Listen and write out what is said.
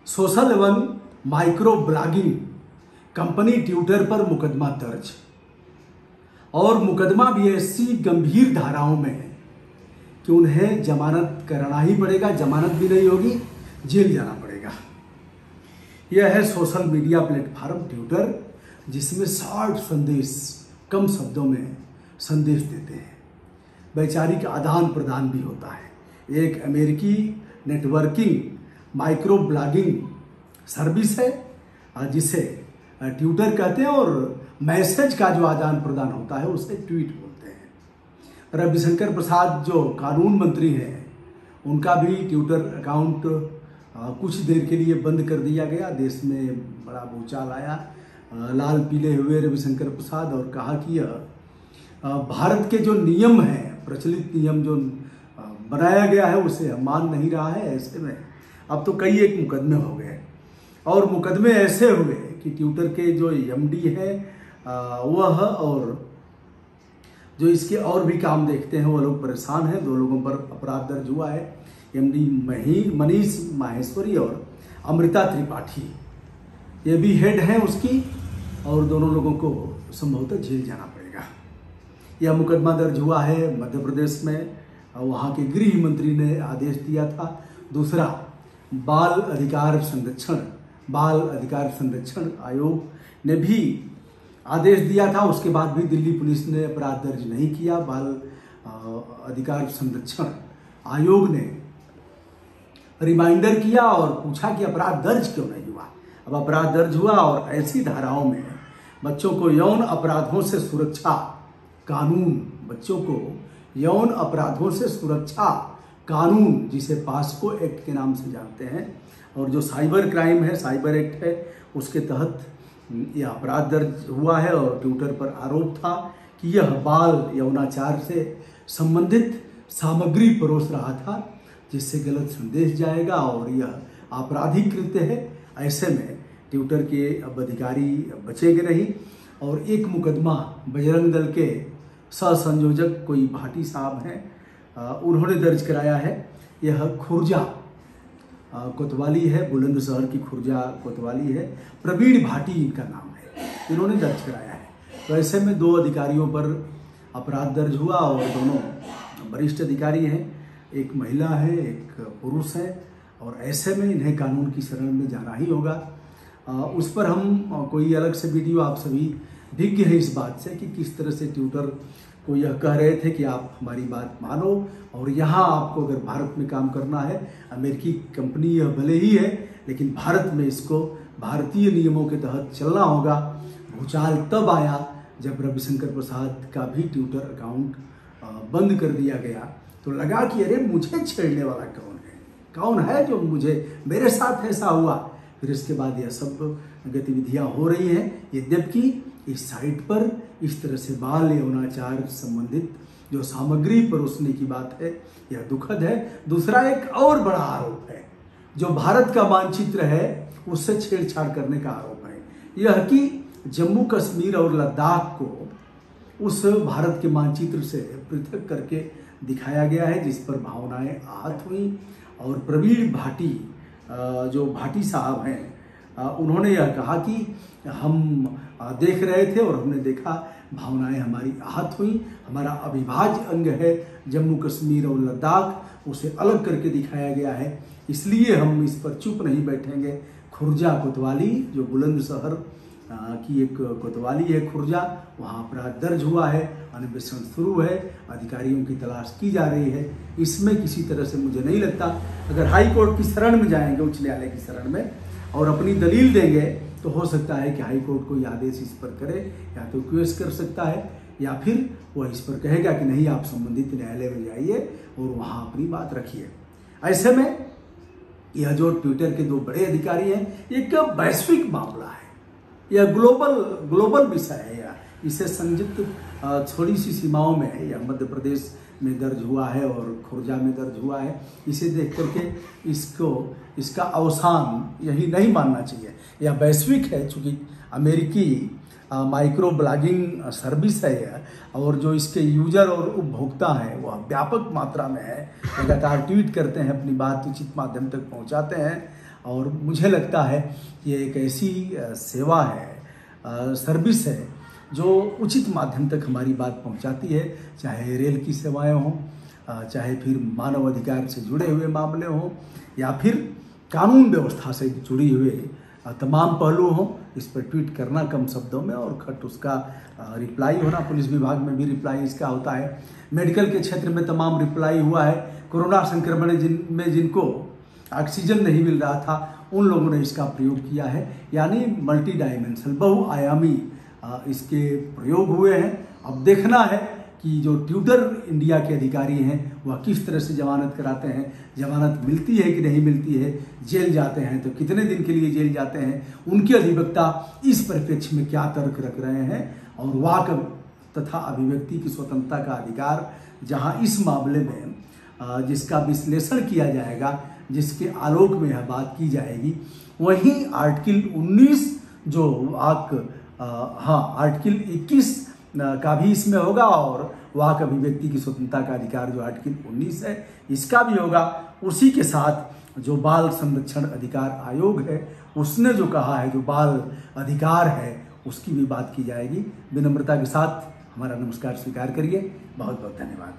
Social एवं micro blogging company Twitter पर मुकदमा दर्ज और मुकदमा भी ऐसी गंभीर धाराओं में है कि उन्हें जमानत कराना ही पड़ेगा। जमानत भी नहीं होगी, जेल जाना पड़ेगा। यह है सोशल मीडिया प्लेटफॉर्म ट्विटर, जिसमें शॉर्ट संदेश कम शब्दों में संदेश देते हैं। वैचारिक आदान प्रदान भी होता है। एक अमेरिकी नेटवर्किंग माइक्रो ब्लॉगिंग सर्विस है जिसे ट्विटर कहते हैं, और मैसेज का जो आदान प्रदान होता है उसे ट्वीट बोलते हैं। रविशंकर प्रसाद जो कानून मंत्री हैं, उनका भी ट्विटर अकाउंट कुछ देर के लिए बंद कर दिया गया। देश में बड़ा भूचाल आया। लाल पीले हुए रविशंकर प्रसाद और कहा कि भारत के जो नियम हैं, प्रचलित नियम जो बनाया गया है, उसे मान नहीं रहा है। ऐसे में अब तो कई एक मुकदमे हो गए, और मुकदमे ऐसे हुए कि ट्विटर के जो एमडी है वह और जो इसके और भी काम देखते हैं वो लोग परेशान हैं। 2 लोगों पर अपराध दर्ज हुआ है। एमडी मनीष माहेश्वरी और अमृता त्रिपाठी, ये भी हेड हैं उसकी, और दोनों लोगों को संभवतः जेल जाना पड़ेगा। यह मुकदमा दर्ज हुआ है मध्य प्रदेश में। वहाँ के गृह मंत्री ने आदेश दिया था। दूसरा, बाल अधिकार संरक्षण आयोग ने भी आदेश दिया था। उसके बाद भी दिल्ली पुलिस ने अपराध दर्ज नहीं किया। बाल अधिकार संरक्षण आयोग ने रिमाइंडर किया और पूछा कि अपराध दर्ज क्यों नहीं हुआ। अब अपराध दर्ज हुआ, और ऐसी धाराओं में बच्चों को यौन अपराधों से सुरक्षा कानून, बच्चों को यौन अपराधों से सुरक्षा कानून, जिसे पास्को एक्ट के नाम से जानते हैं, और जो साइबर क्राइम है, साइबर एक्ट है, उसके तहत यह अपराध दर्ज हुआ है। और ट्विटर पर आरोप था कि यह बाल यौनाचार से संबंधित सामग्री परोस रहा था, जिससे गलत संदेश जाएगा और यह आपराधिक कृत्य है। ऐसे में ट्विटर के अब अधिकारी बचेंगे नहीं। और एक मुकदमा बजरंग दल के सह संयोजक कोई भाटी साहब हैं, उन्होंने दर्ज कराया है। यह खुर्जा कोतवाली है, बुलंदशहर की खुर्जा कोतवाली है। प्रवीण भाटी इनका नाम है, इन्होंने दर्ज कराया है। तो ऐसे में 2 अधिकारियों पर अपराध दर्ज हुआ, और दोनों वरिष्ठ अधिकारी हैं। एक महिला है, एक पुरुष है, और ऐसे में इन्हें कानून की शरण में जाना ही होगा। उस पर हम कोई अलग से वीडियो, आप सभी विज्ञ हैं इस बात से कि किस तरह से ट्विटर को यह कह रहे थे कि आप हमारी बात मानो, और यहाँ आपको अगर भारत में काम करना है, अमेरिकी कंपनी यह भले ही है, लेकिन भारत में इसको भारतीय नियमों के तहत चलना होगा। भूचाल तब आया जब रविशंकर प्रसाद का भी ट्विटर अकाउंट बंद कर दिया गया। तो लगा कि अरे मुझे छेड़ने वाला कौन है जो मेरे साथ ऐसा हुआ। फिर इसके बाद यह सब गतिविधियां हो रही हैं। यद्यपि इस साइट पर इस तरह से बाल यौनाचार संबंधित जो सामग्री परोसने की बात है, यह दुखद है। दूसरा, एक और बड़ा आरोप है, जो भारत का मानचित्र है उससे छेड़छाड़ करने का आरोप है। यह कि जम्मू कश्मीर और लद्दाख को उस भारत के मानचित्र से पृथक करके दिखाया गया है, जिस पर भावनाएं आहत हुई। और प्रवीण भाटी, जो भाटी साहब हैं, उन्होंने यह कहा कि हम देख रहे थे और हमने देखा, भावनाएं हमारी आहत हुई। हमारा अविभाज्य अंग है जम्मू कश्मीर और लद्दाख, उसे अलग करके दिखाया गया है, इसलिए हम इस पर चुप नहीं बैठेंगे। खुर्जा कोतवाली, जो बुलंदशहर की एक कोतवाली है खुर्जा, वहाँ अपराध दर्ज हुआ है, अन्वेषण शुरू है, अधिकारियों की तलाश की जा रही है। इसमें किसी तरह से मुझे नहीं लगता, अगर हाई कोर्ट की शरण में जाएंगे, उच्च न्यायालय की शरण में, और अपनी दलील देंगे, तो हो सकता है कि हाई कोर्ट कोई आदेश इस पर करे, या तो क्वेश्चन कर सकता है, या फिर वह इस पर कहेगा कि नहीं, आप संबंधित न्यायालय में जाइए और वहाँ अपनी बात रखिए। ऐसे में यह जो ट्विटर के 2 बड़े अधिकारी हैं, एक वैश्विक मामला है, यह ग्लोबल विषय है। इसे संयुक्त थोड़ी सी सीमाओं में है। यह मध्य प्रदेश में दर्ज हुआ है और खुर्जा में दर्ज हुआ है। इसे देख करके इसका अवसान यही नहीं मानना चाहिए। यह वैश्विक है, चूंकि अमेरिकी माइक्रो ब्लॉगिंग सर्विस है यह, और जो इसके यूजर और उपभोक्ता हैं वह व्यापक मात्रा में है। लगातार ट्वीट करते हैं, अपनी बात उचित माध्यम तक पहुंचाते हैं, और मुझे लगता है कि ये एक ऐसी सेवा है, सर्विस है जो उचित माध्यम तक हमारी बात पहुंचाती है, चाहे रेल की सेवाएं हों, चाहे फिर मानव अधिकार से जुड़े हुए मामले हों, या फिर कानून व्यवस्था से जुड़ी हुए तमाम पहलू हों। इस पर ट्वीट करना कम शब्दों में और खट उसका रिप्लाई होना, पुलिस विभाग में भी रिप्लाई इसका होता है, मेडिकल के क्षेत्र में तमाम रिप्लाई हुआ है। कोरोना संक्रमण में जिनको ऑक्सीजन नहीं मिल रहा था उन लोगों ने इसका प्रयोग किया है, यानी मल्टी डायमेंशनल, बहुआयामी इसके प्रयोग हुए हैं। अब देखना है कि जो ट्यूटर इंडिया के अधिकारी हैं वह किस तरह से जमानत कराते हैं, जमानत मिलती है कि नहीं मिलती है, जेल जाते हैं तो कितने दिन के लिए जेल जाते हैं, उनके अधिवक्ता इस परिप्रेक्ष्य में क्या तर्क रख रहे हैं, और वाक तथा अभिव्यक्ति की स्वतंत्रता का अधिकार जहां इस मामले में जिसका विश्लेषण किया जाएगा, जिसके आलोक में यह बात की जाएगी, वहीं आर्टिकल 19 जो आर्टिकल 21 का भी इसमें होगा, और वाक अभिव्यक्ति की स्वतंत्रता का अधिकार जो आर्टिकल 19 है इसका भी होगा। उसी के साथ जो बाल संरक्षण अधिकार आयोग है उसने जो कहा है, जो बाल अधिकार है, उसकी भी बात की जाएगी। विनम्रता के साथ हमारा नमस्कार स्वीकार करिए। बहुत बहुत धन्यवाद।